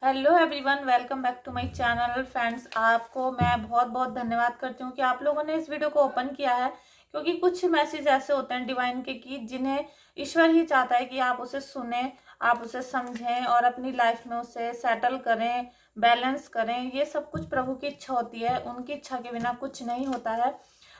Hello everyone, welcome back to my channel. Friends, आपको मैं बहुत बहुत धन्यवाद करती हूँ कि आप लोगों ने इस वीडियो को ओपन किया है, क्योंकि कुछ मैसेज ऐसे होते हैं डिवाइन के कि जिन्हें ईश्वर ही चाहता है कि आप उसे सुने, आप उसे समझें और अपनी लाइफ में उसे सेटल करें, बैलेंस करें। ये सब कुछ प्रभु की इच्छा होती है, उनकी इच्छा के बिना कुछ नहीं होता है।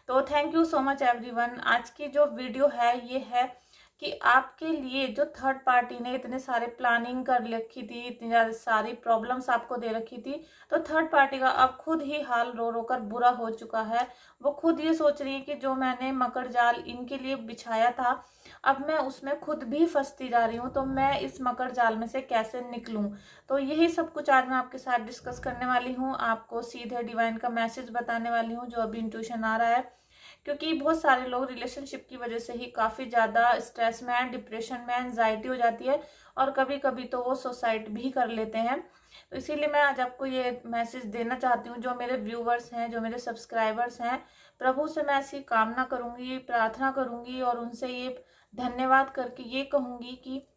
तो thank you so much everyone. आज की जो वीडियो है ये है कि आपके लिए जो थर्ड पार्टी ने इतने सारे प्लानिंग कर रखी थी, इतनी ज्यादा सारी प्रॉब्लम्स आपको दे रखी थी, तो थर्ड पार्टी का अब खुद ही हाल रो रो कर बुरा हो चुका है। वो खुद ये सोच रही है कि जो मैंने मकर जाल इनके लिए बिछाया था, अब मैं उसमें खुद भी फंसती जा रही हूँ, तो मैं इस मकर जाल में से कैसे निकलूं। तो यही सब कुछ आज मैं आपके साथ डिस्कस करने वाली हूँ। आपको सीधे डिवाइन का मैसेज बताने वाली हूँ जो अभी इंट्यूशन आ रहा है, क्योंकि बहुत सारे लोग रिलेशनशिप की वजह से ही काफ़ी ज़्यादा स्ट्रेस में हैं, डिप्रेशन में, एंजाइटी हो जाती है और कभी कभी तो वो सुसाइड भी कर लेते हैं। तो इसीलिए मैं आज आपको ये मैसेज देना चाहती हूँ। जो मेरे व्यूवर्स हैं, जो मेरे सब्सक्राइबर्स हैं, प्रभु से मैं ऐसी कामना करूँगी, प्रार्थना करूँगी और उनसे ये धन्यवाद करके ये कहूँगी कि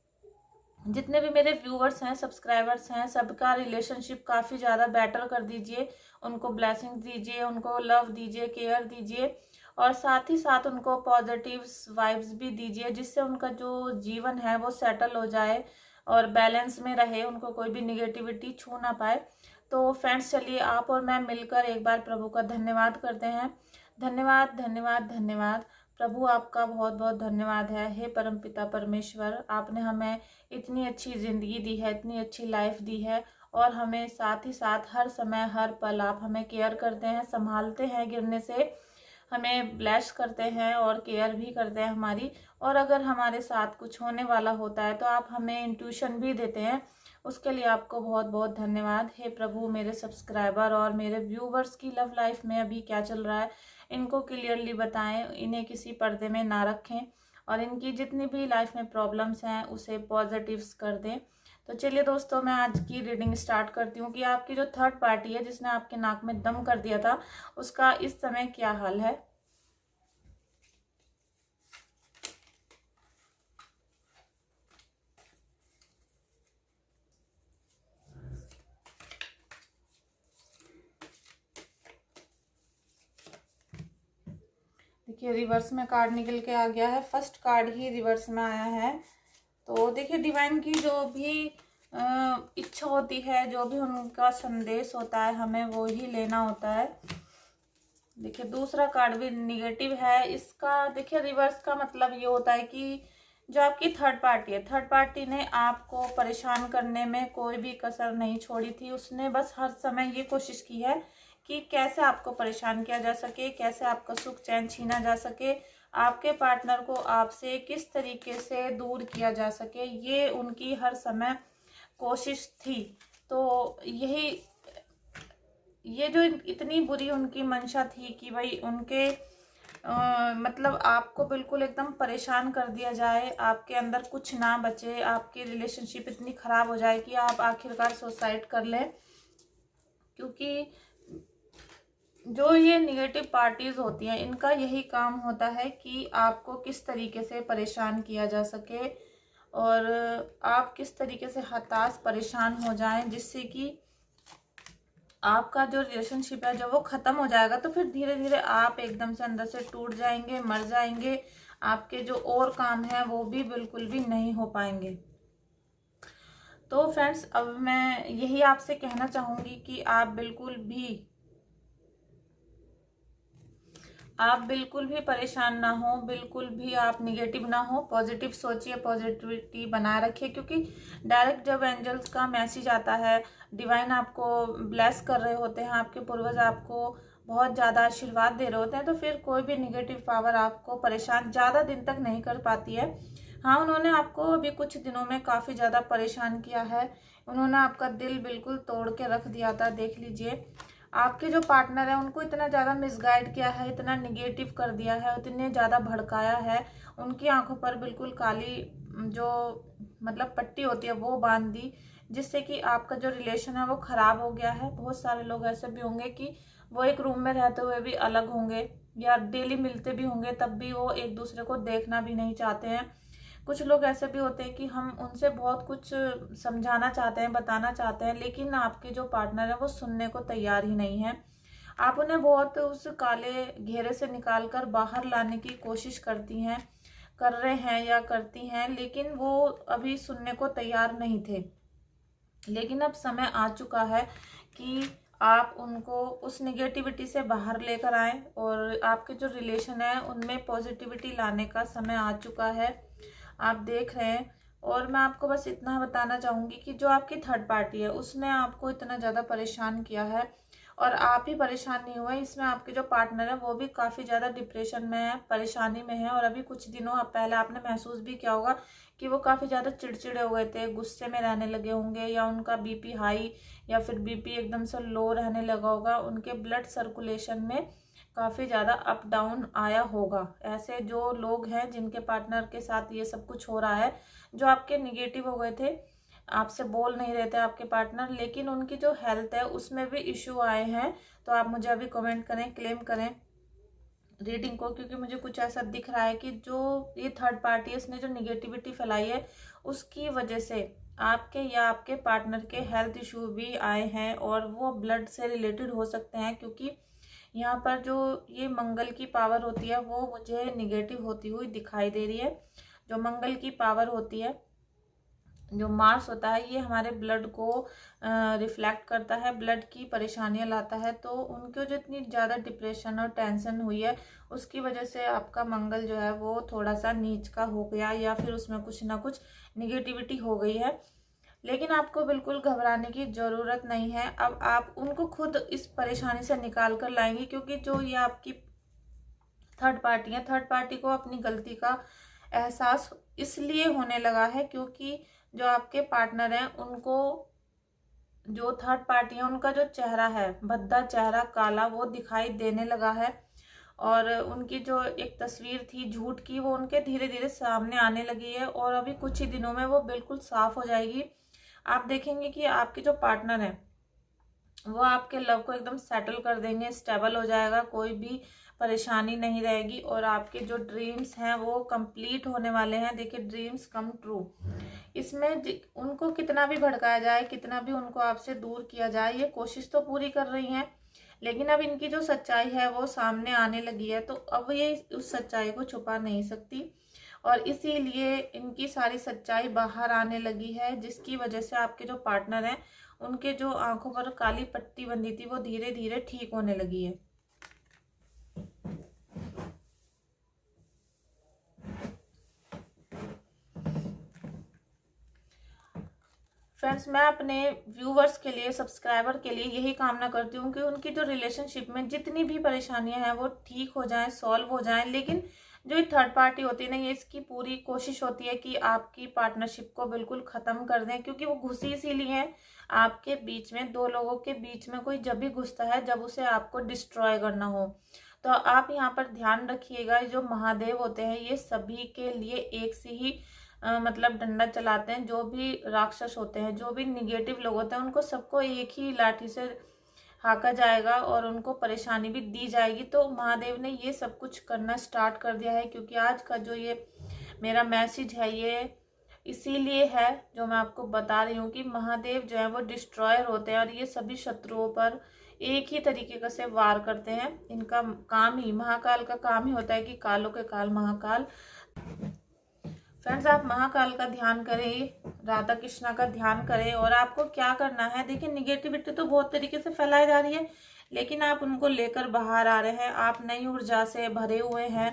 जितने भी मेरे व्यूअर्स हैं, सब्सक्राइबर्स हैं, सबका रिलेशनशिप काफ़ी ज़्यादा बेटर कर दीजिए। उनको ब्लेसिंग दीजिए, उनको लव दीजिए, केयर दीजिए और साथ ही साथ उनको पॉजिटिव वाइब्स भी दीजिए, जिससे उनका जो जीवन है वो सेटल हो जाए और बैलेंस में रहे, उनको कोई भी निगेटिविटी छू ना पाए। तो फ्रेंड्स, चलिए आप और मैं मिलकर एक बार प्रभु का धन्यवाद करते हैं। धन्यवाद, धन्यवाद, धन्यवाद। प्रभु आपका बहुत बहुत धन्यवाद है। हे परमपिता परमेश्वर, आपने हमें इतनी अच्छी ज़िंदगी दी है, इतनी अच्छी लाइफ दी है और हमें साथ ही साथ हर समय हर पल आप हमें केयर करते हैं, संभालते हैं, गिरने से हमें ब्लेस करते हैं और केयर भी करते हैं हमारी। और अगर हमारे साथ कुछ होने वाला होता है तो आप हमें इंट्यूशन भी देते हैं। उसके लिए आपको बहुत बहुत धन्यवाद। हे प्रभु, मेरे सब्सक्राइबर और मेरे व्यूवर्स की लव लाइफ में अभी क्या चल रहा है इनको क्लियरली बताएं, इन्हें किसी पर्दे में ना रखें और इनकी जितनी भी लाइफ में प्रॉब्लम्स हैं उसे पॉजिटिव्स कर दें। तो चलिए दोस्तों, मैं आज की रीडिंग स्टार्ट करती हूँ कि आपकी जो थर्ड पार्टी है जिसने आपके नाक में दम कर दिया था, उसका इस समय क्या हाल है। देखिए, रिवर्स में कार्ड निकल के आ गया है। फर्स्ट कार्ड ही रिवर्स में आया है। तो देखिए, डिवाइन की जो भी इच्छा होती है, जो भी उनका संदेश होता है, हमें वो ही लेना होता है। देखिए, दूसरा कार्ड भी निगेटिव है। इसका देखिए, रिवर्स का मतलब ये होता है कि जो आपकी थर्ड पार्टी है, थर्ड पार्टी ने आपको परेशान करने में कोई भी कसर नहीं छोड़ी थी। उसने बस हर समय ये कोशिश की है कि कैसे आपको परेशान किया जा सके, कैसे आपका सुख चैन छीना जा सके, आपके पार्टनर को आपसे किस तरीके से दूर किया जा सके, ये उनकी हर समय कोशिश थी। तो यही ये जो इतनी बुरी उनकी मंशा थी कि भाई उनके मतलब आपको बिल्कुल एकदम परेशान कर दिया जाए, आपके अंदर कुछ ना बचे, आपकी रिलेशनशिप इतनी खराब हो जाए कि आप आखिरकार सुसाइड कर लें। क्योंकि जो ये निगेटिव पार्टीज होती हैं, इनका यही काम होता है कि आपको किस तरीके से परेशान किया जा सके और आप किस तरीके से हताश परेशान हो जाएं, जिससे कि आपका जो रिलेशनशिप है जब वो ख़त्म हो जाएगा तो फिर धीरे धीरे आप एकदम से अंदर से टूट जाएंगे, मर जाएंगे। आपके जो और काम है वो भी बिल्कुल भी नहीं हो पाएंगे। तो फ्रेंड्स, अब मैं यही आपसे कहना चाहूँगी कि आप बिल्कुल भी परेशान ना हो, बिल्कुल भी आप निगेटिव ना हो, पॉजिटिव सोचिए, पॉजिटिविटी बनाए रखिए। क्योंकि डायरेक्ट जब एंजल्स का मैसेज आता है, डिवाइन आपको ब्लेस कर रहे होते हैं, आपके पूर्वज आपको बहुत ज़्यादा आशीर्वाद दे रहे होते हैं, तो फिर कोई भी निगेटिव पावर आपको परेशान ज़्यादा दिन तक नहीं कर पाती है। हाँ, उन्होंने आपको अभी कुछ दिनों में काफ़ी ज़्यादा परेशान किया है। उन्होंने आपका दिल बिल्कुल तोड़ के रख दिया था। देख लीजिए, आपके जो पार्टनर है उनको इतना ज़्यादा मिसगाइड किया है, इतना निगेटिव कर दिया है, इतने ज़्यादा भड़काया है, उनकी आंखों पर बिल्कुल काली जो मतलब पट्टी होती है वो बांध दी, जिससे कि आपका जो रिलेशन है वो ख़राब हो गया है। बहुत सारे लोग ऐसे भी होंगे कि वो एक रूम में रहते हुए भी अलग होंगे या डेली मिलते भी होंगे, तब भी वो एक दूसरे को देखना भी नहीं चाहते हैं। कुछ लोग ऐसे भी होते हैं कि हम उनसे बहुत कुछ समझाना चाहते हैं, बताना चाहते हैं, लेकिन आपके जो पार्टनर है वो सुनने को तैयार ही नहीं है। आप उन्हें बहुत उस काले घेरे से निकालकर बाहर लाने की कोशिश कर रहे हैं या करती हैं, लेकिन वो अभी सुनने को तैयार नहीं थे। लेकिन अब समय आ चुका है कि आप उनको उस निगेटिविटी से बाहर लेकर आएं और आपके जो रिलेशन है उनमें पॉजिटिविटी लाने का समय आ चुका है। आप देख रहे हैं। और मैं आपको बस इतना बताना चाहूँगी कि जो आपकी थर्ड पार्टी है उसने आपको इतना ज़्यादा परेशान किया है, और आप ही परेशान नहीं हुए, इसमें आपके जो पार्टनर है वो भी काफ़ी ज़्यादा डिप्रेशन में है, परेशानी में है। और अभी कुछ दिनों पहले आपने महसूस भी किया होगा कि वो काफ़ी ज़्यादा चिड़चिड़े हो गए थे, गुस्से में रहने लगे होंगे, या उनका बीपी हाई या फिर बीपी एकदम से लो रहने लगा होगा, उनके ब्लड सर्कुलेशन में काफ़ी ज़्यादा अप डाउन आया होगा। ऐसे जो लोग हैं जिनके पार्टनर के साथ ये सब कुछ हो रहा है, जो आपके निगेटिव हो गए थे, आपसे बोल नहीं रहे थे आपके पार्टनर, लेकिन उनकी जो हेल्थ है उसमें भी इश्यू आए हैं, तो आप मुझे अभी कमेंट करें, क्लेम करें रीडिंग को, क्योंकि मुझे कुछ ऐसा दिख रहा है कि जो ये थर्ड पार्टी है इसने जो निगेटिविटी फैलाई है उसकी वजह से आपके या आपके पार्टनर के हेल्थ इशू भी आए हैं, और वो ब्लड से रिलेटेड हो सकते हैं, क्योंकि यहाँ पर जो ये मंगल की पावर होती है वो मुझे निगेटिव होती हुई दिखाई दे रही है। जो मंगल की पावर होती है, जो मार्स होता है, ये हमारे ब्लड को रिफ्लेक्ट करता है, ब्लड की परेशानियां लाता है। तो उनको जो इतनी ज़्यादा डिप्रेशन और टेंशन हुई है उसकी वजह से आपका मंगल जो है वो थोड़ा सा नीच का हो गया, या फिर उसमें कुछ ना कुछ निगेटिविटी हो गई है। लेकिन आपको बिल्कुल घबराने की ज़रूरत नहीं है। अब आप उनको खुद इस परेशानी से निकाल कर लाएंगे, क्योंकि जो ये आपकी थर्ड पार्टी है, थर्ड पार्टी को अपनी गलती का एहसास इसलिए होने लगा है क्योंकि जो आपके पार्टनर हैं उनको, जो थर्ड पार्टी है उनका जो चेहरा है, भद्दा चेहरा काला, वो दिखाई देने लगा है। और उनकी जो एक तस्वीर थी झूठ की, वो उनके धीरे धीरे सामने आने लगी है, और अभी कुछ ही दिनों में वो बिल्कुल साफ हो जाएगी। आप देखेंगे कि आपके जो पार्टनर है वो आपके लव को एकदम सेटल कर देंगे, स्टेबल हो जाएगा, कोई भी परेशानी नहीं रहेगी, और आपके जो ड्रीम्स हैं वो कंप्लीट होने वाले हैं। देखिए, ड्रीम्स कम ट्रू। इसमें उनको कितना भी भड़काया जाए, कितना भी उनको आपसे दूर किया जाए, ये कोशिश तो पूरी कर रही हैं, लेकिन अब इनकी जो सच्चाई है वो सामने आने लगी है, तो अब ये उस सच्चाई को छुपा नहीं सकती, और इसीलिए इनकी सारी सच्चाई बाहर आने लगी है, जिसकी वजह से आपके जो पार्टनर हैं उनके जो आंखों पर काली पट्टी बंधी थी वो धीरे धीरे ठीक होने लगी है। फ्रेंड्स, मैं अपने व्यूवर्स के लिए, सब्सक्राइबर के लिए यही कामना करती हूँ कि उनकी जो रिलेशनशिप में जितनी भी परेशानियां हैं वो ठीक हो जाएं, सॉल्व हो जाएं। लेकिन जो ये थर्ड पार्टी होती है ना, ये इसकी पूरी कोशिश होती है कि आपकी पार्टनरशिप को बिल्कुल ख़त्म कर दें, क्योंकि वो घुसी इसीलिए है आपके बीच में। दो लोगों के बीच में कोई जब भी घुसता है जब उसे आपको डिस्ट्रॉय करना हो। तो आप यहाँ पर ध्यान रखिएगा, जो महादेव होते हैं ये सभी के लिए एक से ही मतलब डंडा चलाते हैं। जो भी राक्षस होते हैं, जो भी निगेटिव लोग होते हैं, उनको सबको एक ही लाठी से हाका जाएगा और उनको परेशानी भी दी जाएगी। तो महादेव ने ये सब कुछ करना स्टार्ट कर दिया है, क्योंकि आज का जो ये मेरा मैसेज है ये इसीलिए है, जो मैं आपको बता रही हूँ कि महादेव जो है वो डिस्ट्रॉयर होते हैं, और ये सभी शत्रुओं पर एक ही तरीके से वार करते हैं। इनका काम ही, महाकाल का काम ही होता है कि कालों के काल महाकाल। फ्रेंड्स, आप महाकाल का ध्यान करें, राधा कृष्णा का ध्यान करें, और आपको क्या करना है, देखिए निगेटिविटी तो बहुत तरीके से फैलाई जा रही है, लेकिन आप उनको लेकर बाहर आ रहे हैं। आप नई ऊर्जा से भरे हुए हैं,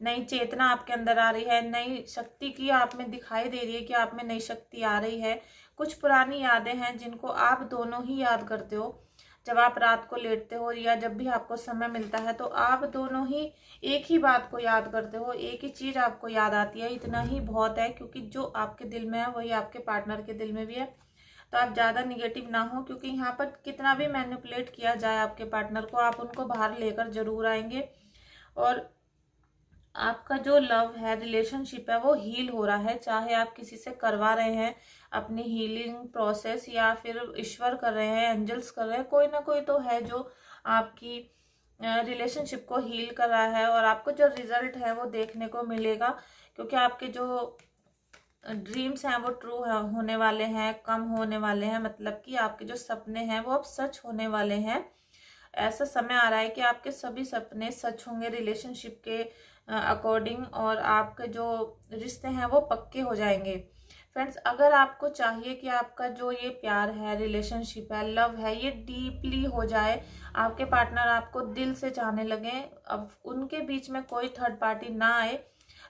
नई चेतना आपके अंदर आ रही है, नई शक्ति की आप में दिखाई दे रही है कि आप में नई शक्ति आ रही है। कुछ पुरानी यादें हैं जिनको आप दोनों ही याद करते हो। जब आप रात को लेटते हो या जब भी आपको समय मिलता है, तो आप दोनों ही एक ही बात को याद करते हो, एक ही चीज़ आपको याद आती है। इतना ही बहुत है, क्योंकि जो आपके दिल में है वही आपके पार्टनर के दिल में भी है। तो आप ज़्यादा निगेटिव ना हो, क्योंकि यहाँ पर कितना भी मैनिपुलेट किया जाए आपके पार्टनर को, आप उनको बाहर लेकर जरूर आएंगे, और आपका जो लव है, रिलेशनशिप है, वो हील हो रहा है। चाहे आप किसी से करवा रहे हैं अपनी हीलिंग प्रोसेस, या फिर ईश्वर कर रहे हैं, एंजल्स कर रहे हैं, कोई ना कोई तो है जो आपकी रिलेशनशिप को हील कर रहा है, और आपको जो रिजल्ट है वो देखने को मिलेगा। क्योंकि आपके जो ड्रीम्स हैं वो ट्रू होने वाले हैं, कम होने वाले हैं। मतलब कि आपके जो सपने हैं वो अब सच होने वाले हैं। ऐसा समय आ रहा है कि आपके सभी सपने सच होंगे रिलेशनशिप के अकॉर्डिंग, और आपके जो रिश्ते हैं वो पक्के हो जाएंगे। फ्रेंड्स, अगर आपको चाहिए कि आपका जो ये प्यार है, रिलेशनशिप है, लव है, ये डीपली हो जाए, आपके पार्टनर आपको दिल से चाहने लगे, अब उनके बीच में कोई थर्ड पार्टी ना आए,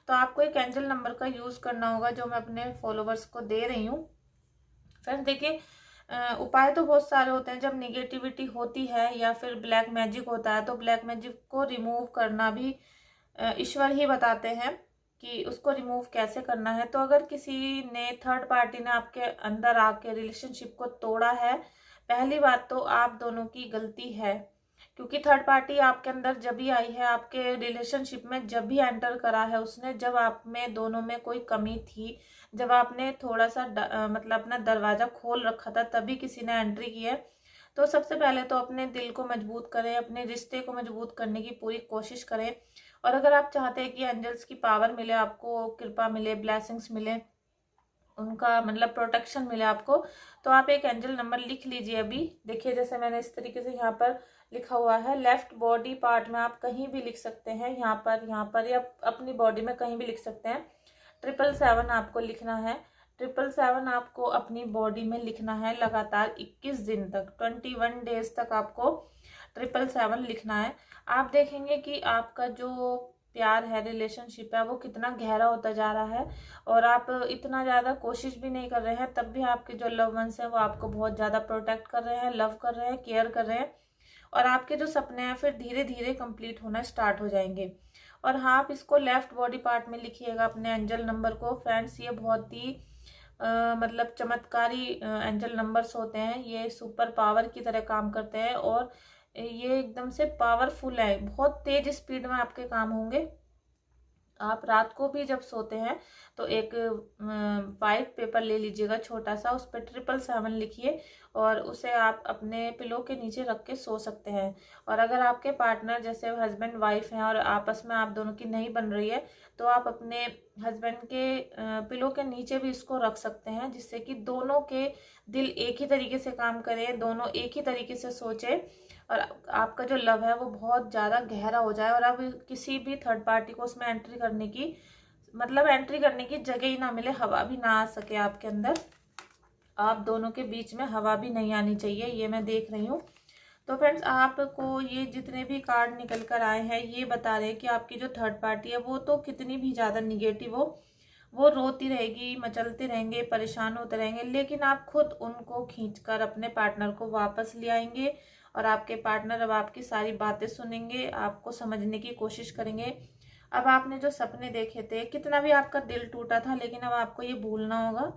तो आपको एक एंजल नंबर का यूज़ करना होगा जो मैं अपने फॉलोवर्स को दे रही हूँ। फ्रेंड्स देखिए, उपाय तो बहुत सारे होते हैं। जब निगेटिविटी होती है या फिर ब्लैक मैजिक होता है, तो ब्लैक मैजिक को रिमूव करना भी ईश्वर ही बताते हैं कि उसको रिमूव कैसे करना है। तो अगर किसी ने, थर्ड पार्टी ने आपके अंदर आके रिलेशनशिप को तोड़ा है, पहली बात तो आप दोनों की गलती है, क्योंकि थर्ड पार्टी आपके अंदर जब भी आई है, आपके रिलेशनशिप में जब भी एंटर करा है उसने, जब आप में दोनों में कोई कमी थी, जब आपने थोड़ा सा मतलब अपना दरवाजा खोल रखा था, तभी किसी ने एंट्री की है। तो सबसे पहले तो अपने दिल को मजबूत करें, अपने रिश्ते को मजबूत करने की पूरी कोशिश करें। और अगर आप चाहते हैं कि एंजल्स की पावर मिले, आपको कृपा मिले, ब्लेसिंग्स मिले, उनका मतलब प्रोटेक्शन मिले आपको, तो आप एक एंजल नंबर लिख लीजिए। अभी देखिए, जैसे मैंने इस तरीके से यहाँ पर लिखा हुआ है, लेफ्ट बॉडी पार्ट में आप कहीं भी लिख सकते हैं, यहाँ पर या अपनी बॉडी में कहीं भी लिख सकते हैं। 777 आपको लिखना है। 777 आपको अपनी बॉडी में लिखना है लगातार 21 दिन तक, 21 डेज तक आपको 777 लिखना है। आप देखेंगे कि आपका जो प्यार है, रिलेशनशिप है, वो कितना गहरा होता जा रहा है, और आप इतना ज़्यादा कोशिश भी नहीं कर रहे हैं, तब भी आपके जो लव वंस हैं वो आपको बहुत ज़्यादा प्रोटेक्ट कर रहे हैं, लव कर रहे हैं, केयर कर रहे हैं, और आपके जो सपने हैं फिर धीरे धीरे कंप्लीट होना स्टार्ट हो जाएंगे। और हाँ, आप इसको लेफ्ट बॉडी पार्ट में लिखिएगा अपने एंजल नंबर को। फ्रेंड्स, ये बहुत ही मतलब चमत्कारी एंजल नंबर्स होते हैं, ये सुपर पावर की तरह काम करते हैं, और ये एकदम से पावरफुल है, बहुत तेज स्पीड में आपके काम होंगे। आप रात को भी जब सोते हैं तो एक वाइट पेपर ले लीजिएगा छोटा सा, उस पर 777 लिखिए, और उसे आप अपने पिलो के नीचे रख के सो सकते हैं। और अगर आपके पार्टनर जैसे हस्बैंड वाइफ हैं और आपस में आप दोनों की नहीं बन रही है, तो आप अपने हस्बैंड के पिलो के नीचे भी इसको रख सकते हैं, जिससे कि दोनों के दिल एक ही तरीके से काम करें, दोनों एक ही तरीके से सोचे, और आपका जो लव है वो बहुत ज़्यादा गहरा हो जाए, और अब किसी भी थर्ड पार्टी को उसमें एंट्री करने की जगह ही ना मिले, हवा भी ना आ सके आपके अंदर। आप दोनों के बीच में हवा भी नहीं आनी चाहिए, ये मैं देख रही हूँ। तो फ्रेंड्स, आपको ये जितने भी कार्ड निकल कर आए हैं, ये बता रहे हैं कि आपकी जो थर्ड पार्टी है वो तो कितनी भी ज़्यादा निगेटिव हो, वो रोती रहेगी, मचलते रहेंगे, परेशान होते रहेंगे, लेकिन आप खुद उनको खींचकर अपने पार्टनर को वापस ले आएंगे, और आपके पार्टनर अब आपकी सारी बातें सुनेंगे, आपको समझने की कोशिश करेंगे। अब आपने जो सपने देखे थे, कितना भी आपका दिल टूटा था, लेकिन अब आपको ये भूलना होगा।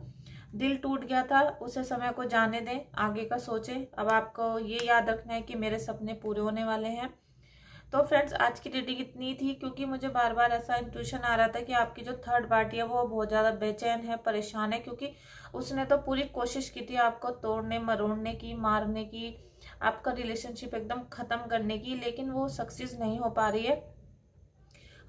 दिल टूट गया था, उसे समय को जाने दें, आगे का सोचें। अब आपको ये याद रखना है कि मेरे सपने पूरे होने वाले हैं। तो फ्रेंड्स, आज की रीडिंग इतनी थी, क्योंकि मुझे बार बार ऐसा इंट्यूशन आ रहा था कि आपकी जो थर्ड पार्टी है वो बहुत ज़्यादा बेचैन है, परेशान है, क्योंकि उसने तो पूरी कोशिश की थी आपको तोड़ने, मरोड़ने की, मारने की, आपका रिलेशनशिप एकदम ख़त्म करने की, लेकिन वो सक्सेस नहीं हो पा रही है।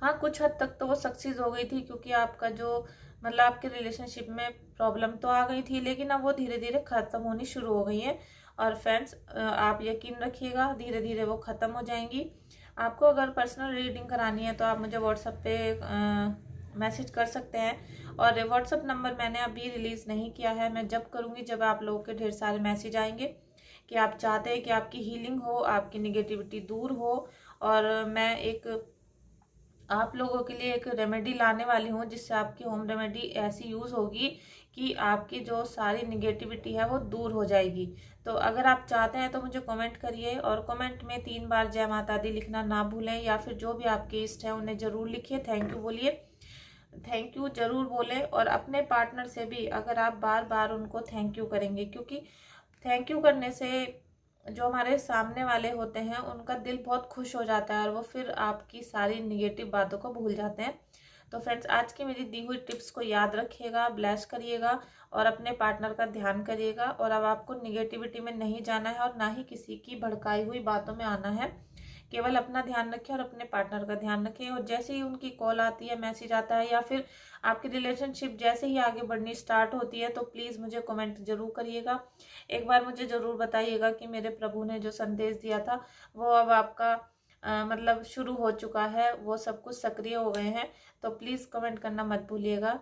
हाँ, कुछ हद तक तो वो सक्सेस हो गई थी, क्योंकि आपका जो मतलब आपके रिलेशनशिप में प्रॉब्लम तो आ गई थी, लेकिन अब वो धीरे धीरे ख़त्म होनी शुरू हो गई है। और फ्रेंड्स, आप यकीन रखिएगा, धीरे धीरे वो ख़त्म हो जाएंगी। आपको अगर पर्सनल रीडिंग करानी है तो आप मुझे व्हाट्सएप पे मैसेज कर सकते हैं, और व्हाट्सएप नंबर मैंने अभी रिलीज़ नहीं किया है, मैं जब करूँगी जब आप लोगों के ढेर सारे मैसेज आएंगे कि आप चाहते हैं कि आपकी हीलिंग हो, आपकी निगेटिविटी दूर हो, और मैं एक आप लोगों के लिए एक रेमेडी लाने वाली हूँ, जिससे आपकी होम रेमेडी ऐसी यूज़ होगी कि आपकी जो सारी निगेटिविटी है वो दूर हो जाएगी। तो अगर आप चाहते हैं तो मुझे कमेंट करिए, और कमेंट में 3 बार जय माता दी लिखना ना भूलें, या फिर जो भी आपके इष्ट है उन्हें ज़रूर लिखिए, थैंक यू बोलिए, थैंक यू ज़रूर बोलें। और अपने पार्टनर से भी अगर आप बार बार उनको थैंक यू करेंगे, क्योंकि थैंक यू करने से जो हमारे सामने वाले होते हैं उनका दिल बहुत खुश हो जाता है, और वो फिर आपकी सारी निगेटिव बातों को भूल जाते हैं। तो फ्रेंड्स, आज की मेरी दी हुई टिप्स को याद रखिएगा, ब्लेस करिएगा, और अपने पार्टनर का ध्यान करिएगा। और अब आपको निगेटिविटी में नहीं जाना है, और ना ही किसी की भड़काई हुई बातों में आना है, केवल अपना ध्यान रखें और अपने पार्टनर का ध्यान रखें। और जैसे ही उनकी कॉल आती है, मैसेज आता है, या फिर आपकी रिलेशनशिप जैसे ही आगे बढ़नी स्टार्ट होती है, तो प्लीज़ मुझे कमेंट जरूर करिएगा। एक बार मुझे ज़रूर बताइएगा कि मेरे प्रभु ने जो संदेश दिया था वो अब आपका मतलब शुरू हो चुका है, वो सब कुछ सक्रिय हो गए हैं। तो प्लीज़ कमेंट करना मत भूलिएगा।